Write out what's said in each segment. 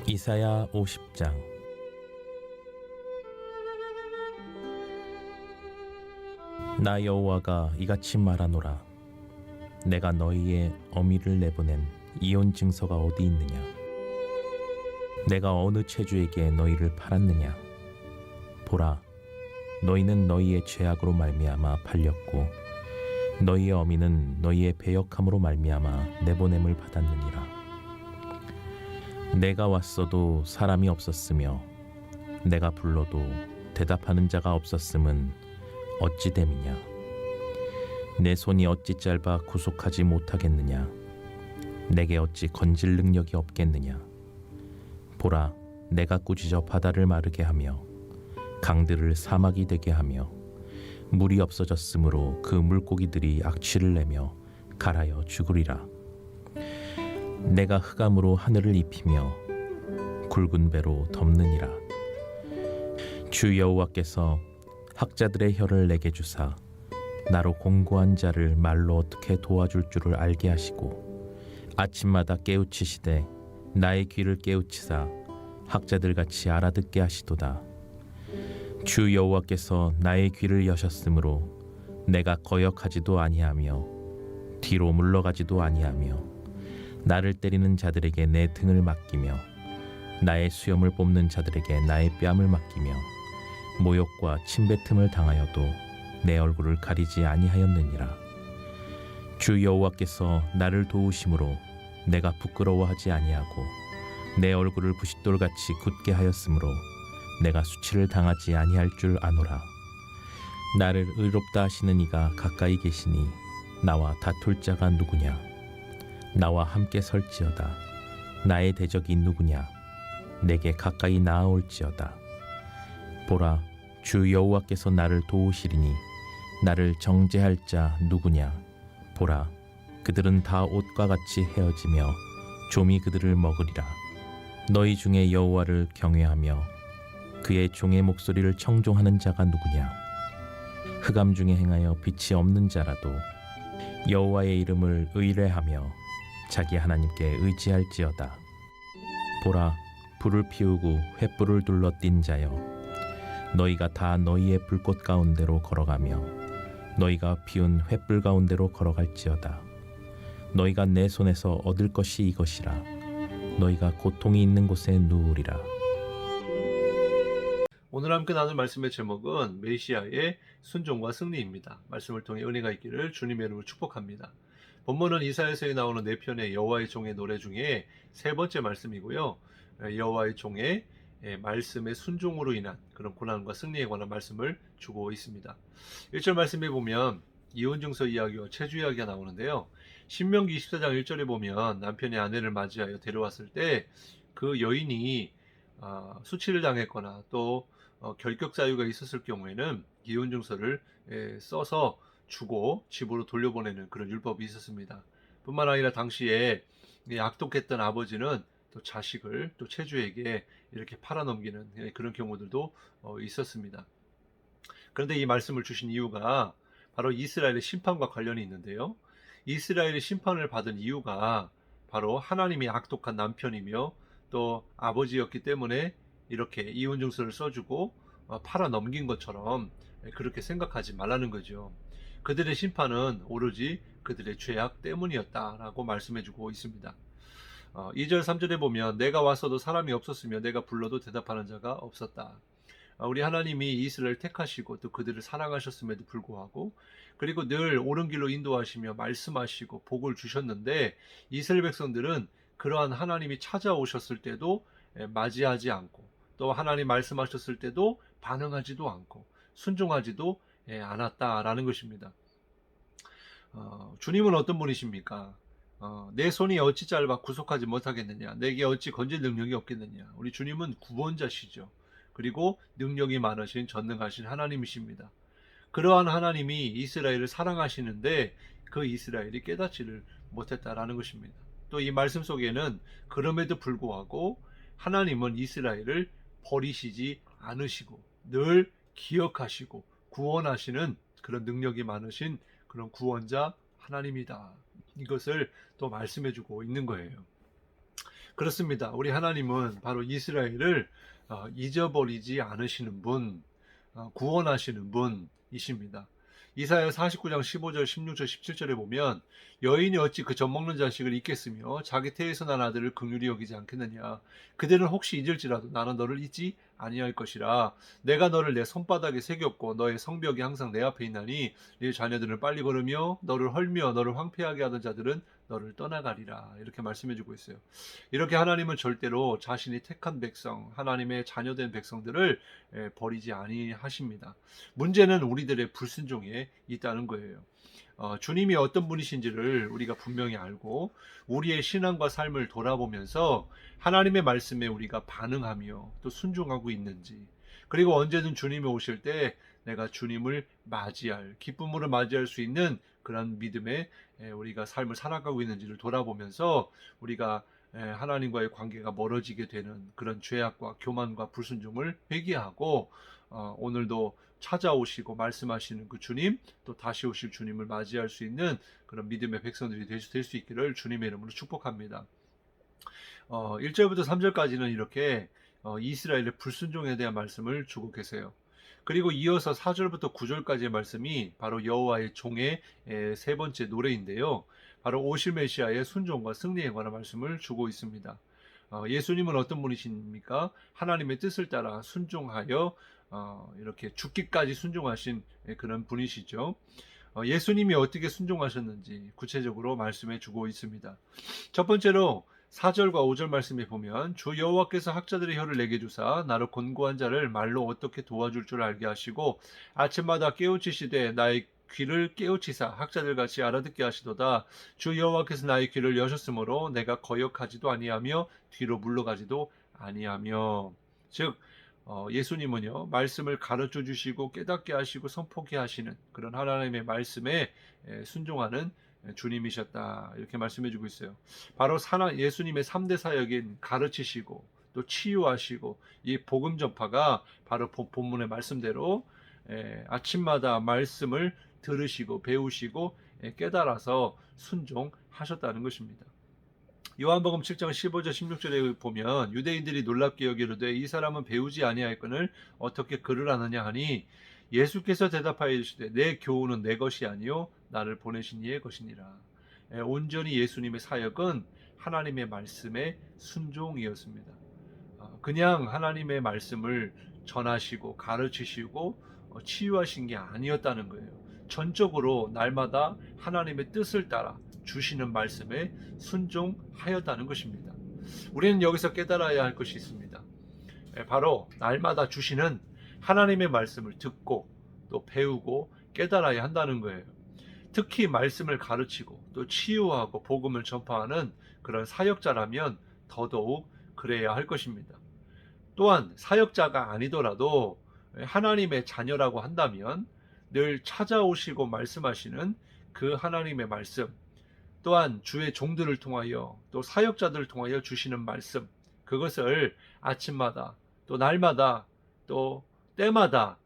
이사야 50장. 나 여호와가 이같이 말하노라. 내가 너희의 어미를 내보낸 이혼 증서가 어디 있느냐? 내가 어느 체주에게 너희를 팔았느냐? 보라, 너희는 너희의 죄악으로 말미암아 팔렸고 너희의 어미는 너희의 배역함으로 말미암아 내보냄을 받았느니라. 내가 왔어도 사람이 없었으며 내가 불러도 대답하는 자가 없었음은 어찌 됨이냐? 내 손이 어찌 짧아 구속하지 못하겠느냐? 내게 어찌 건질 능력이 없겠느냐? 보라, 내가 꾸짖어 바다를 마르게 하며 강들을 사막이 되게 하며 물이 없어졌으므로 그 물고기들이 악취를 내며 갈아여 죽으리라. 내가 흑암으로 하늘을 입히며 굵은 배로 덮느니라. 주 여호와께서 학자들의 혀를 내게 주사 나로 공고한 자를 말로 어떻게 도와줄 줄을 알게 하시고 아침마다 깨우치시되 나의 귀를 깨우치사 학자들같이 알아듣게 하시도다. 주 여호와께서 나의 귀를 여셨으므로 내가 거역하지도 아니하며 뒤로 물러가지도 아니하며 나를 때리는 자들에게 내 등을 맡기며 나의 수염을 뽑는 자들에게 나의 뺨을 맡기며 모욕과 침뱉음을 당하여도 내 얼굴을 가리지 아니하였느니라. 주 여호와께서 나를 도우심으로 내가 부끄러워하지 아니하고 내 얼굴을 부싯돌같이 굳게 하였으므로 내가 수치를 당하지 아니할 줄 아노라. 나를 의롭다 하시는 이가 가까이 계시니 나와 다툴 자가 누구냐? 나와 함께 설지어다. 나의 대적이 누구냐? 내게 가까이 나아올지어다. 보라, 주 여호와께서 나를 도우시리니 나를 정죄할 자 누구냐? 보라, 그들은 다 옷과 같이 헤어지며 좀이 그들을 먹으리라. 너희 중에 여호와를 경외하며 그의 종의 목소리를 청종하는 자가 누구냐? 흑암 중에 행하여 빛이 없는 자라도 여호와의 이름을 의뢰하며 자기 하나님께 의지할지어다. 보라, 불을 피우고 횃불을 둘러 띈 자여, 너희가 다 너희의 불꽃 가운데로 걸어가며 너희가 피운 횃불 가운데로 걸어갈지어다. 너희가 내 손에서 얻을 것이 이것이라. 너희가 고통이 있는 곳에 누우리라. 오늘 함께 나눌 말씀의 제목은 메시아의 순종과 승리입니다. 말씀을 통해 은혜가 있기를 주님의 이름으로 축복합니다. 본문은 이사야서에 나오는 4편의 여호와의 종의 노래 중에 세 번째 말씀이고요. 여호와의 종의 말씀의 순종으로 인한 그런 고난과 승리에 관한 말씀을 주고 있습니다. 1절 말씀에 보면 이혼증서 이야기와 체주 이야기가 나오는데요. 신명기 24장 1절에 보면 남편의 아내를 맞이하여 데려왔을 때 그 여인이 수치를 당했거나 또 결격 사유가 있었을 경우에는 이혼증서를 써서 주고 집으로 돌려보내는 그런 율법이 있었습니다. 뿐만 아니라 당시에 악독했던 아버지는 또 자식을 또 체주에게 이렇게 팔아넘기는 그런 경우들도 있었습니다. 그런데 이 말씀을 주신 이유가 바로 이스라엘의 심판과 관련이 있는데요. 이스라엘의 심판을 받은 이유가 바로 하나님이 악독한 남편이며 또 아버지였기 때문에 이렇게 이혼증서를 써주고 팔아넘긴 것처럼 그렇게 생각하지 말라는 거죠. 그들의 심판은 오로지 그들의 죄악 때문이었다라고 말씀해주고 있습니다. 2절 3절에 보면 내가 왔어도 사람이 없었으며 내가 불러도 대답하는 자가 없었다. 우리 하나님이 이스라엘을 택하시고 또 그들을 사랑하셨음에도 불구하고 그리고 늘 옳은 길로 인도하시며 말씀하시고 복을 주셨는데 이스라엘 백성들은 그러한 하나님이 찾아오셨을 때도 맞이하지 않고 또 하나님 말씀하셨을 때도 반응하지도 않고 순종하지도 않았다라는 것입니다. 주님은 어떤 분이십니까? 내 손이 어찌 짧아 구속하지 못하겠느냐? 내게 어찌 건질 능력이 없겠느냐? 우리 주님은 구원자시죠. 그리고 능력이 많으신 전능하신 하나님이십니다. 그러한 하나님이 이스라엘을 사랑하시는데 그 이스라엘이 깨닫지를 못했다라는 것입니다. 또 이 말씀 속에는 그럼에도 불구하고 하나님은 이스라엘을 버리시지 않으시고 늘 기억하시고 구원하시는 그런 능력이 많으신 그런 구원자 하나님이다. 이것을 또 말씀해주고 있는 거예요. 그렇습니다. 우리 하나님은 바로 이스라엘을 잊어버리지 않으시는 분, 구원하시는 분이십니다. 이사야 49장 15절, 16절, 17절에 보면 여인이 어찌 그 젖먹는 자식을 잊겠으며 자기 태에서 난 아들을 긍휼히 여기지 않겠느냐. 그대는 혹시 잊을지라도 나는 너를 잊지 아니할 것이라. 내가 너를 내 손바닥에 새겼고 너의 성벽이 항상 내 앞에 있나니 네 자녀들은 빨리 걸으며 너를 헐며 너를 황폐하게 하던 자들은 너를 떠나가리라. 이렇게 말씀해주고 있어요. 이렇게 하나님은 절대로 자신이 택한 백성, 하나님의 자녀된 백성들을 버리지 아니하십니다. 문제는 우리들의 불순종에 있다는 거예요. 주님이 어떤 분이신지를 우리가 분명히 알고 우리의 신앙과 삶을 돌아보면서 하나님의 말씀에 우리가 반응하며 또 순종하고 있는지, 그리고 언제든 주님이 오실 때 내가 주님을 맞이할, 기쁨으로 맞이할 수 있는 그런 믿음의 우리가 삶을 살아가고 있는지를 돌아보면서 우리가 하나님과의 관계가 멀어지게 되는 그런 죄악과 교만과 불순종을 회개하고 오늘도 찾아오시고 말씀하시는 그 주님, 또 다시 오실 주님을 맞이할 수 있는 그런 믿음의 백성들이 될 수 있기를 주님의 이름으로 축복합니다. 1절부터 3절까지는 이렇게 이스라엘의 불순종에 대한 말씀을 주고 계세요. 그리고 이어서 4절부터 9절까지의 말씀이 바로 여호와의 종의 세 번째 노래인데요. 바로 오실 메시아의 순종과 승리에 관한 말씀을 주고 있습니다. 예수님은 어떤 분이십니까? 하나님의 뜻을 따라 순종하여 이렇게 죽기까지 순종하신 그런 분이시죠. 예수님이 어떻게 순종하셨는지 구체적으로 말씀해 주고 있습니다. 첫 번째로 4절과 5절 말씀에 보면 주 여호와께서 학자들의 혀를 내게 주사 나를 곤고한 자를 말로 어떻게 도와줄 줄 알게 하시고 아침마다 깨우치시되 나의 귀를 깨우치사 학자들 같이 알아듣게 하시도다. 주 여호와께서 나의 귀를 여셨으므로 내가 거역하지도 아니하며 뒤로 물러가지도 아니하며. 즉 예수님은요 말씀을 가르쳐 주시고 깨닫게 하시고 선포케 하시는 그런 하나님의 말씀에 순종하는 주님이셨다, 이렇게 말씀해 주고 있어요. 바로 예수님의 3대 사역인 가르치시고 또 치유하시고 이 복음 전파가 바로 본문의 말씀대로 아침마다 말씀을 들으시고 배우시고 깨달아서 순종하셨다는 것입니다. 요한복음 7장 15절 16절에 보면 유대인들이 놀랍게 여기로되 이 사람은 배우지 아니하였거늘 어떻게 글을 아느냐 하니 예수께서 대답하여 이르시되 내 교훈은 내 것이 아니요 나를 보내신 이의 것이니라. 온전히 예수님의 사역은 하나님의 말씀의 순종이었습니다. 그냥 하나님의 말씀을 전하시고 가르치시고 치유하신 게 아니었다는 거예요. 전적으로 날마다 하나님의 뜻을 따라 주시는 말씀에 순종하였다는 것입니다. 우리는 여기서 깨달아야 할 것이 있습니다. 바로 날마다 주시는 하나님의 말씀을 듣고 또 배우고 깨달아야 한다는 거예요. 특히 말씀을 가르치고 또 치유하고 복음을 전파하는 그런 사역자라면 더더욱 그래야 할 것입니다. 또한 사역자가 아니더라도 하나님의 자녀라고 한다면 늘 찾아오시고 말씀하시는 그 하나님의 말씀, 또한 주의 종들을 통하여 또 사역자들을 통하여 주시는 말씀, 그것을 아침마다 또 날마다 또 때마다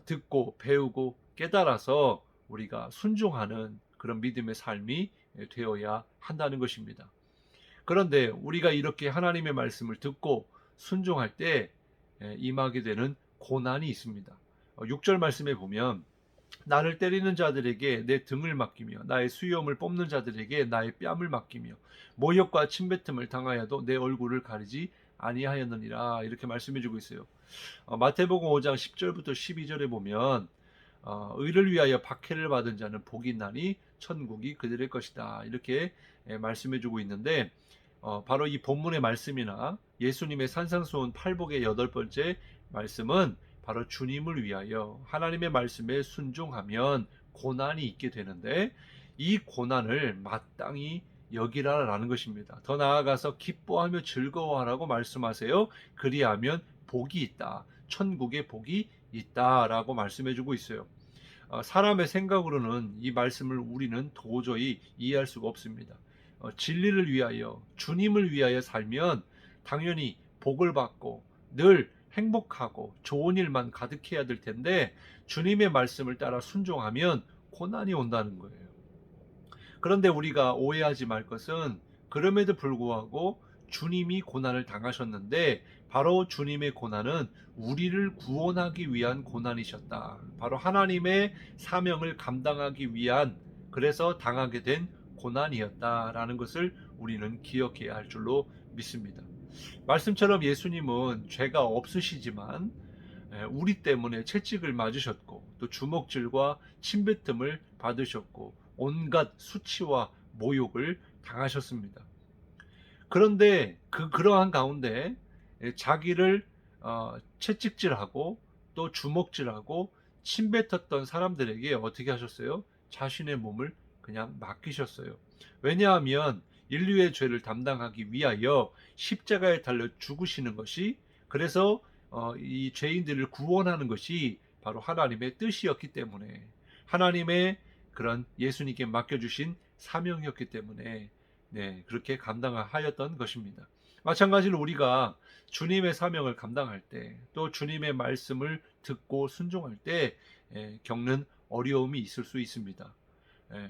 듣고 배우고 깨달아서 우리가 순종하는 그런 믿음의 삶이 되어야 한다는 것입니다. 그런데 우리가 이렇게 하나님의 말씀을 듣고 순종할 때 임하게 되는 고난이 있습니다. 6절 말씀에 보면 나를 때리는 자들에게 내 등을 맡기며 나의 수염을 뽑는 자들에게 나의 뺨을 맡기며 모욕과 침뱉음을 당하여도 내 얼굴을 가리지 아니하였느니라, 이렇게 말씀해 주고 있어요. 마태복음 5장 10절부터 12절에 보면 의를 위하여 박해를 받은 자는 복이 있나니 천국이 그들의 것이다, 이렇게 말씀해 주고 있는데 바로 이 본문의 말씀이나 예수님의 산상수훈 팔복의 8번째 말씀은 바로 주님을 위하여 하나님의 말씀에 순종하면 고난이 있게 되는데 이 고난을 마땅히 여기라라는 것입니다. 더 나아가서 기뻐하며 즐거워하라고 말씀하세요. 그리하면 복이 있다, 천국의 복이 있다라고 말씀해 주고 있어요. 사람의 생각으로는 이 말씀을 우리는 도저히 이해할 수가 없습니다. 진리를 위하여 주님을 위하여 살면 당연히 복을 받고 늘 행복하고 좋은 일만 가득해야 될 텐데 주님의 말씀을 따라 순종하면 고난이 온다는 거예요. 그런데 우리가 오해하지 말 것은 그럼에도 불구하고 주님이 고난을 당하셨는데 바로 주님의 고난은 우리를 구원하기 위한 고난이셨다. 바로 하나님의 사명을 감당하기 위한, 그래서 당하게 된 고난이었다라는 것을 우리는 기억해야 할 줄로 믿습니다. 말씀처럼 예수님은 죄가 없으시지만 우리 때문에 채찍을 맞으셨고 또 주먹질과 침뱉음을 받으셨고 온갖 수치와 모욕을 당하셨습니다. 그런데 그러한 가운데 자기를 채찍질하고 또 주먹질하고 침뱉었던 사람들에게 어떻게 하셨어요? 자신의 몸을 그냥 맡기셨어요. 왜냐하면 인류의 죄를 담당하기 위하여 십자가에 달려 죽으시는 것이, 그래서 이 죄인들을 구원하는 것이 바로 하나님의 뜻이었기 때문에, 하나님의 그런 예수님께 맡겨주신 사명이었기 때문에 그렇게 감당하였던 것입니다. 마찬가지로 우리가 주님의 사명을 감당할 때, 또 주님의 말씀을 듣고 순종할 때 겪는 어려움이 있을 수 있습니다.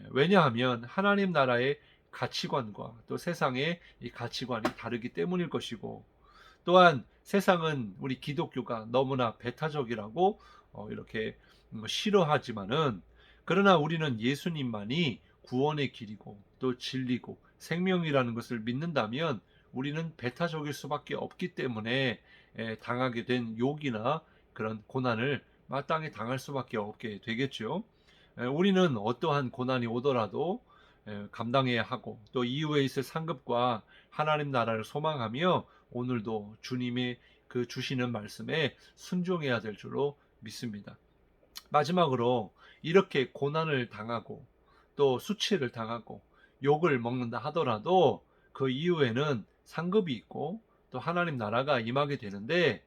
왜냐하면 하나님 나라의 가치관과 또 세상의 이 가치관이 다르기 때문일 것이고, 또한 세상은 우리 기독교가 너무나 배타적이라고 이렇게 싫어하지만은, 그러나 우리는 예수님만이 구원의 길이고 또 진리고 생명이라는 것을 믿는다면 우리는 배타적일 수밖에 없기 때문에 당하게 된 욕이나 그런 고난을 마땅히 당할 수밖에 없게 되겠죠. 우리는 어떠한 고난이 오더라도 감당해야 하고 또 이후에 있을 상급과 하나님 나라를 소망하며 오늘도 주님의 그 주시는 말씀에 순종해야 될 줄로 믿습니다. 마지막으로 이렇게 고난을 당하고 또 수치를 당하고 욕을 먹는다 하더라도 그 이후에는 상급이 있고 또 하나님 나라가 임하게 되는데,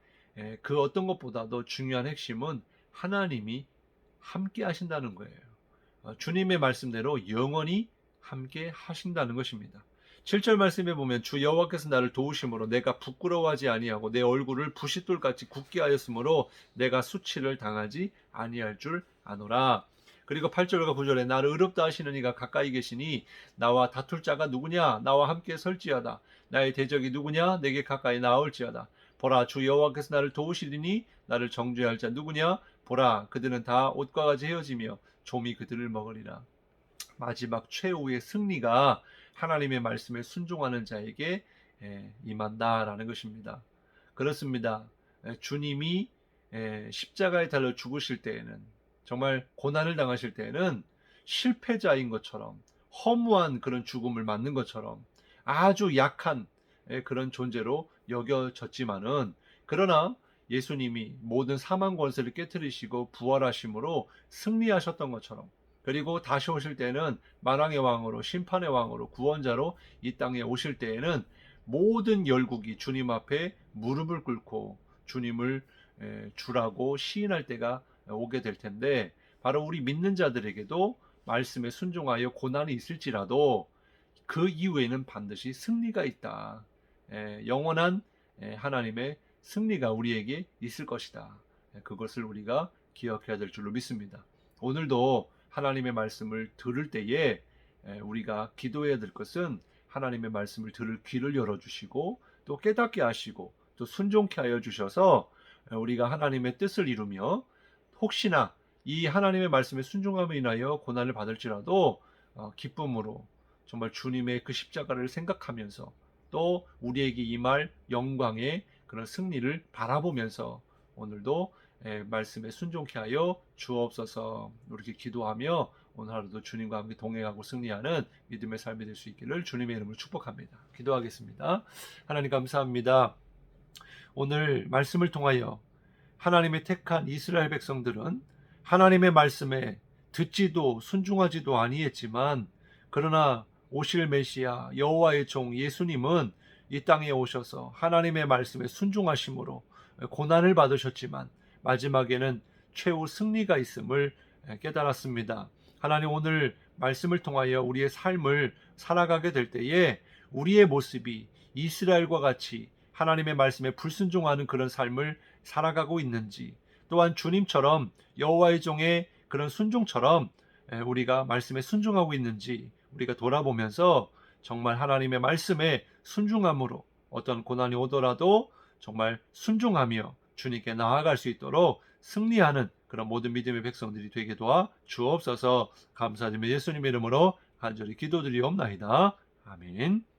그 어떤 것보다도 중요한 핵심은 하나님이 함께 하신다는 거예요. 주님의 말씀대로 영원히 함께 하신다는 것입니다. 7절 말씀에 보면 주 여호와께서 나를 도우심으로 내가 부끄러워하지 아니하고 내 얼굴을 부싯돌같이 굳게 하였으므로 내가 수치를 당하지 아니할 줄 아노라. 그리고 8절과 9절에 나를 의롭다 하시는 이가 가까이 계시니 나와 다툴 자가 누구냐? 나와 함께 설지어다. 나의 대적이 누구냐? 내게 가까이 나올지어다. 보라, 주 여호와께서 나를 도우시리니 나를 정죄할 자 누구냐? 보라, 그들은 다 옷과 같이 헤어지며 좀이 그들을 먹으리라. 마지막 최후의 승리가 하나님의 말씀에 순종하는 자에게 임한다라는 것입니다. 그렇습니다. 주님이 십자가에 달려 죽으실 때에는, 정말 고난을 당하실 때에는 실패자인 것처럼, 허무한 그런 죽음을 맞는 것처럼 아주 약한 그런 존재로 여겨졌지만은, 그러나 예수님이 모든 사망 권세를 깨뜨리시고 부활하심으로 승리하셨던 것처럼, 그리고 다시 오실 때는 만왕의 왕으로, 심판의 왕으로, 구원자로 이 땅에 오실 때에는 모든 열국이 주님 앞에 무릎을 꿇고 주님을 주라고 시인할 때가 오게 될 텐데, 바로 우리 믿는 자들에게도 말씀에 순종하여 고난이 있을지라도 그 이후에는 반드시 승리가 있다. 영원한 하나님의 승리가 우리에게 있을 것이다. 그것을 우리가 기억해야 될 줄로 믿습니다. 오늘도 하나님의 말씀을 들을 때에 우리가 기도해야 될 것은 하나님의 말씀을 들을 귀를 열어주시고 또 깨닫게 하시고 또 순종케 하여 주셔서 우리가 하나님의 뜻을 이루며, 혹시나 이 하나님의 말씀에 순종함에 인하여 고난을 받을지라도 기쁨으로 정말 주님의 그 십자가를 생각하면서 또 우리에게 임할 영광의 그런 승리를 바라보면서 오늘도 말씀에 순종케 하여 주옵소서. 이렇게 기도하며 오늘 하루도 주님과 함께 동행하고 승리하는 믿음의 삶이 될 수 있기를 주님의 이름으로 축복합니다. 기도하겠습니다. 하나님 감사합니다. 오늘 말씀을 통하여 하나님의 택한 이스라엘 백성들은 하나님의 말씀에 듣지도 순종하지도 아니했지만, 그러나 오실 메시아 여호와의 종 예수님은 이 땅에 오셔서 하나님의 말씀에 순종하심으로 고난을 받으셨지만 마지막에는 최후 승리가 있음을 깨달았습니다. 하나님, 오늘 말씀을 통하여 우리의 삶을 살아가게 될 때에 우리의 모습이 이스라엘과 같이 하나님의 말씀에 불순종하는 그런 삶을 살아가고 있는지, 또한 주님처럼 여호와의 종의 그런 순종처럼 우리가 말씀에 순종하고 있는지 우리가 돌아보면서 정말 하나님의 말씀에 순종함으로 어떤 고난이 오더라도 정말 순종하며 주님께 나아갈 수 있도록 승리하는 그런 모든 믿음의 백성들이 되게 도와 주옵소서. 감사드리며 예수님의 이름으로 간절히 기도드리옵나이다. 아멘.